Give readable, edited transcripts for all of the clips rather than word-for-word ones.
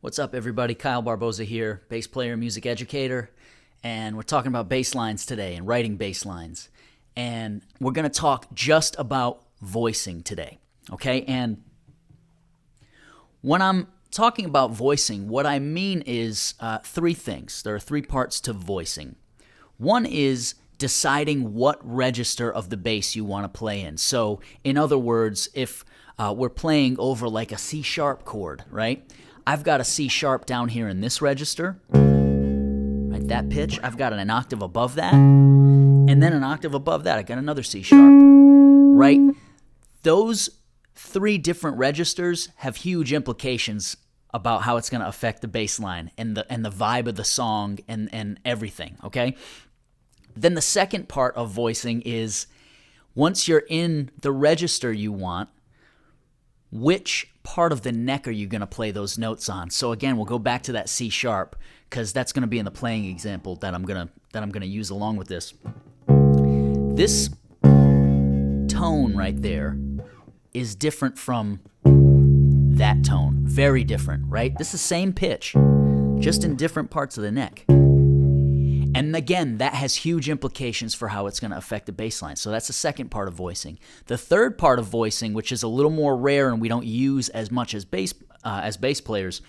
What's up, everybody? Kyle Barboza here, bass player, music educator, and we're talking about bass lines today and writing bass lines. And we're going to talk just about voicing today, okay? And when I'm talking about voicing, what I mean is three things. There are three parts to voicing. One is deciding what register of the bass you want to play in. So, in other words, if we're playing over like a C sharp chord, right? I've got a C sharp down here in this register, right? That pitch. I've got an octave above that, and then an octave above that, I got another C sharp, right? Those three different registers have huge implications about how it's going to affect the bass line and the vibe of the song and everything, okay? Then the second part of voicing is once you're in the register you want, which part of the neck are you going to play those notes on? So again, we'll go back to that C sharp because that's going to be in the playing example that I'm going to use along with this. This tone right there is different from that tone. Very different, right? This is the same pitch, just in different parts of the neck. And again, that has huge implications for how it's going to affect the bass line. So that's the second part of voicing. The third part of voicing, which is a little more rare and we don't use as much as bass players,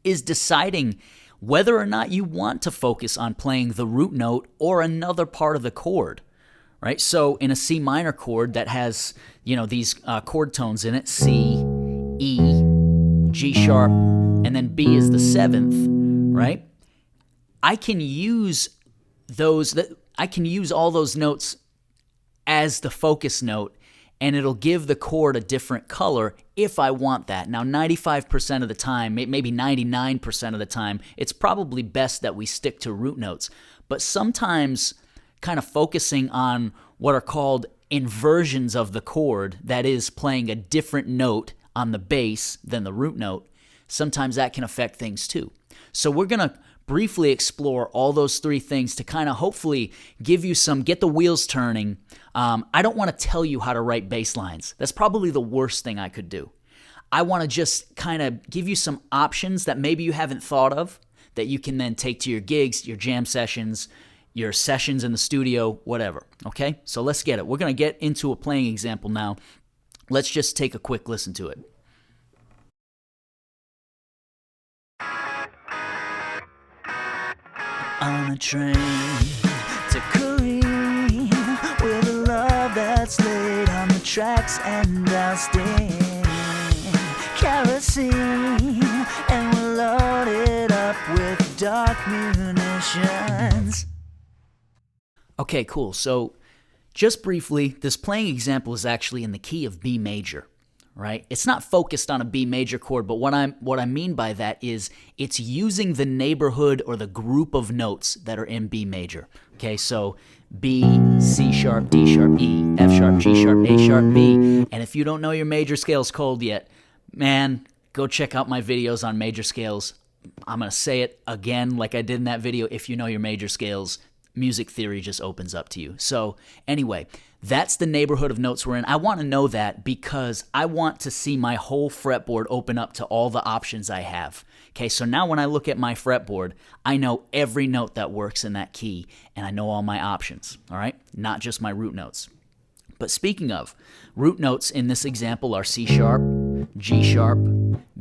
is deciding whether or not you want to focus on playing the root note or another part of the chord. Right? So in a C minor chord that has, these chord tones in it, C, E, G sharp, and then B is the seventh, right? I can use all those notes as the focus note, and it'll give the chord a different color if I want that. Now, 95% of the time, maybe 99% of the time, it's probably best that we stick to root notes. But sometimes kind of focusing on what are called inversions of the chord, that is playing a different note on the bass than the root note, sometimes that can affect things too. So we're going to briefly explore all those three things to kind of hopefully get the wheels turning. I don't want to tell you how to write bass lines. That's probably the worst thing I could do. I want to just kind of give you some options that maybe you haven't thought of that you can then take to your gigs, your jam sessions, your sessions in the studio, whatever. Okay? So let's get it. We're going to get into a playing example now. Let's just take a quick listen to it. On a train to Korea with a love that's laid on the tracks and doused in kerosene, and we'll load it up with dark munitions. Okay, cool. So just briefly, this playing example is actually in the key of B major. Right? It's not focused on a B major chord, but what I mean by that is it's using the neighborhood or the group of notes that are in B major. Okay, so B, C sharp, D sharp, E, F sharp, G sharp, A sharp, B. And if you don't know your major scales cold yet, man, go check out my videos on major scales. I'm going to say it again like I did in that video. If you know your major scales, music theory just opens up to you. So anyway, that's the neighborhood of notes we're in. I want to know that because I want to see my whole fretboard open up to all the options I have. Okay, so now when I look at my fretboard, I know every note that works in that key, and I know all my options, all right? Not just my root notes. But speaking of, root notes in this example are C sharp, G sharp,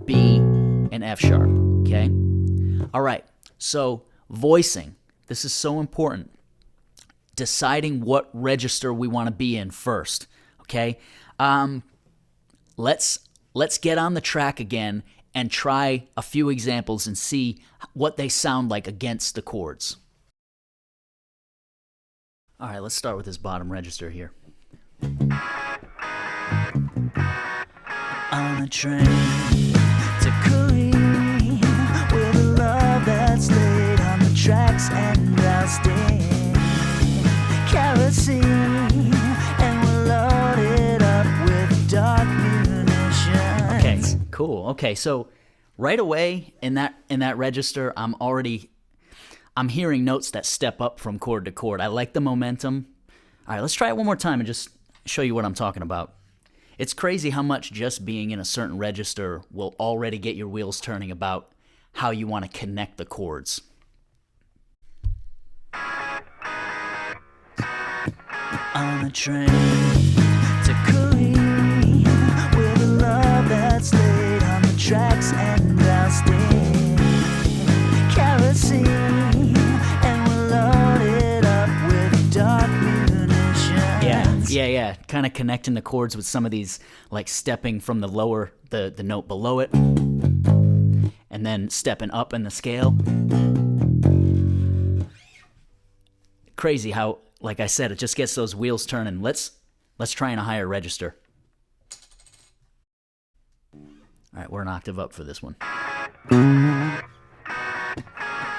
B, and F sharp, okay? All right, so voicing. This is so important. Deciding what register we want to be in first, okay? Let's get on the track again and try a few examples and see what they sound like against the chords. All right, let's start with this bottom register here. On a train to Korea with a love that's laid on the tracks and doused in kerosene, and we'll load it up with dark munitions. Okay, cool. Okay, so right away in that register, I'm hearing notes that step up from chord to chord. I like the momentum. All right, let's try it one more time and just show you what I'm talking about. It's crazy how much just being in a certain register will already get your wheels turning about how you want to connect the chords. On a train to Korea with a love that's laid on the tracks, and I'll stay kerosene and we'll load it up with dark munitions. Yeah. Kind of connecting the chords with some of these, like stepping from the lower, the note below it, and then stepping up in the scale. Crazy how, like I said, it just gets those wheels turning. Let's try in a higher register. All right, we're an octave up for this one.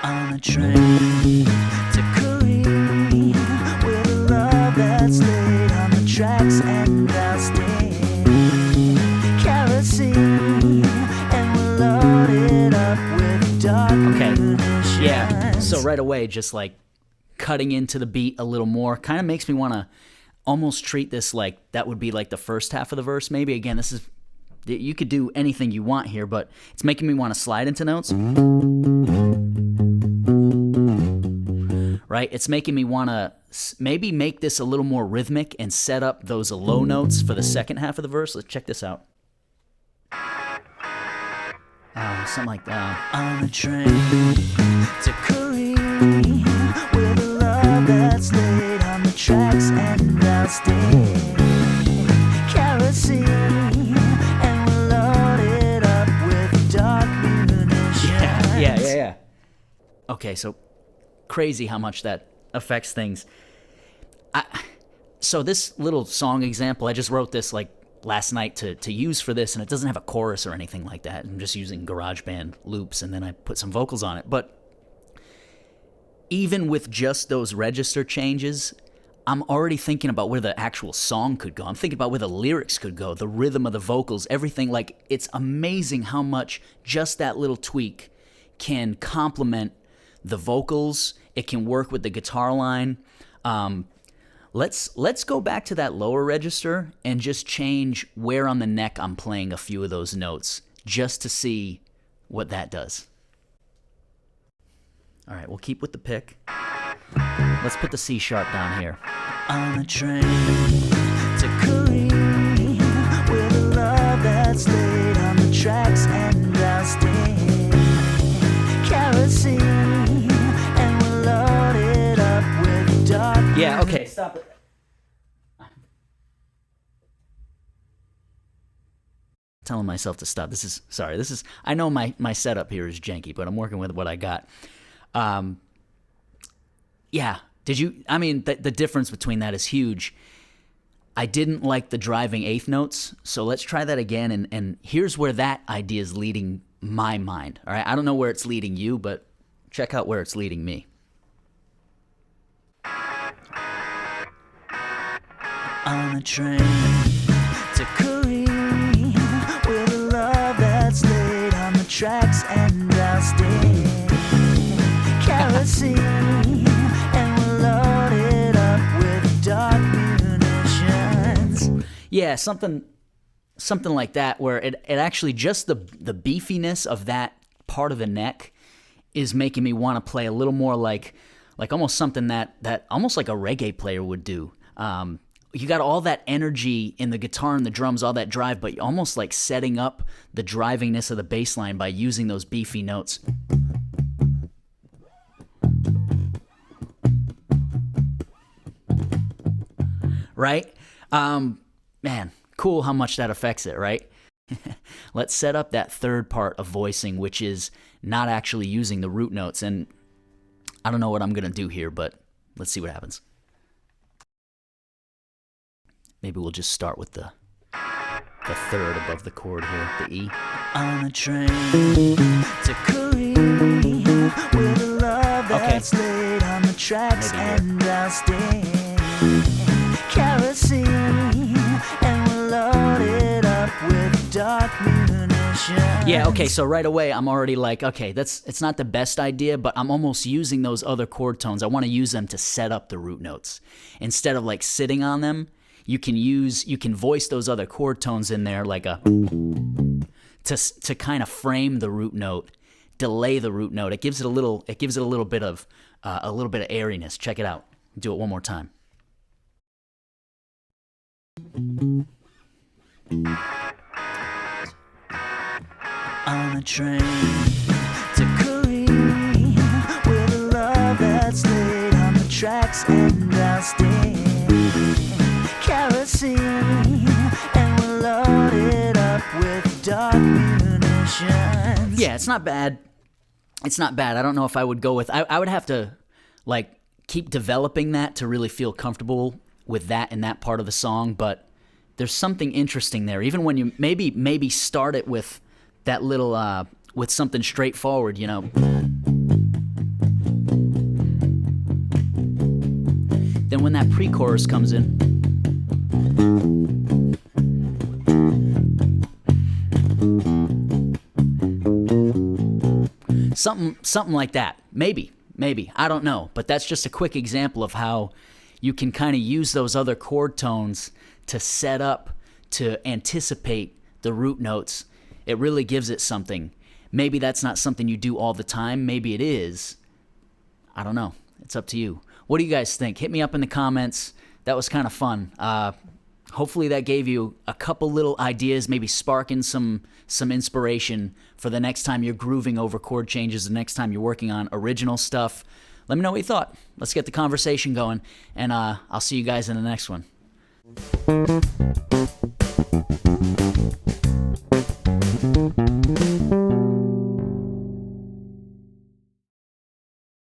On a train to Korea with a love that's laid on the tracks, and I'll stay kerosene and we'll load it up with dark munitions. Yeah, so right away, just like cutting into the beat a little more kind of makes me want to almost treat this like that would be like the first half of the verse. Maybe again, this is, you could do anything you want here, but it's making me want to slide into notes. Right? It's making me want to maybe make this a little more rhythmic and set up those low notes for the second half of the verse. Let's check this out. Something like that. On a train to Korea with a love that's laid on the tracks, and I'll stay kerosene and we'll load it up with dark munitions. Yeah. Okay, so crazy how much that affects things. So this little song example, I just wrote this like last night to use for this, and it doesn't have a chorus or anything like that. I'm just using GarageBand loops, and then I put some vocals on it. But even with just those register changes, I'm already thinking about where the actual song could go. I'm thinking about where the lyrics could go, the rhythm of the vocals, everything. Like, it's amazing how much just that little tweak can complement the vocals. It can work with the guitar line. Let's go back to that lower register and just change where on the neck I'm playing a few of those notes, just to see what that does. All right, we'll keep with the pick. Let's put the C sharp down here. On a train to Korea with a love that's laid on the tracks, and I'll stay kerosene and we'll load it up with dark. Yeah, okay, stop it. Telling myself to stop. This is, I know my setup here is janky, but I'm working with what I got. Yeah, the difference between that is huge. I didn't like the driving eighth notes, so let's try that again, and here's where that idea is leading my mind, all right? I don't know where it's leading you, but check out where it's leading me. On a train to Korea with a love that's laid on the tracks, and I'll stay kerosene and we'll load it up with dark munitions. Yeah, something like that, where it actually just the beefiness of that part of the neck is making me want to play a little more like almost something that almost like a reggae player would do. You got all that energy in the guitar and the drums, all that drive, but almost like setting up the drivingness of the bass line by using those beefy notes. Right? Man, cool how much that affects it, right? Let's set up that third part of voicing, which is not actually using the root notes. And I don't know what I'm going to do here, but let's see what happens. Maybe we'll just start with the third above the chord here, the E. On a train to Korea with a love that's laid on the tracks, and I'll stay kerosene and we'll load it up with dark munitions. Yeah, okay, so right away I'm already like, okay, it's not the best idea, but I'm almost using those other chord tones. I want to use them to set up the root notes. Instead of like sitting on them, you can voice those other chord tones in there like to kind of frame the root note delay the root note. It gives it a little bit of airiness. Check it out. Do it one more time. On a train to Korea with a love that's laid on the tracks, and I'll stand kerosene and we'll load it up with dark munitions. Yeah, it's not bad. It's not bad. I don't know if I would go with... I would have to, like, keep developing that to really feel comfortable with that in that part of the song, but there's something interesting there. Even when you maybe start it with that little, with something straightforward, you know. Then when that pre-chorus comes in, something like that. Maybe. I don't know. But that's just a quick example of how you can kind of use those other chord tones to set up, to anticipate the root notes. It really gives it something. Maybe that's not something you do all the time. Maybe it is. I don't know. It's up to you. What do you guys think? Hit me up in the comments. That was kind of fun. Hopefully that gave you a couple little ideas, maybe sparking some inspiration for the next time you're grooving over chord changes, the next time you're working on original stuff. Let me know what you thought. Let's get the conversation going, and I'll see you guys in the next one.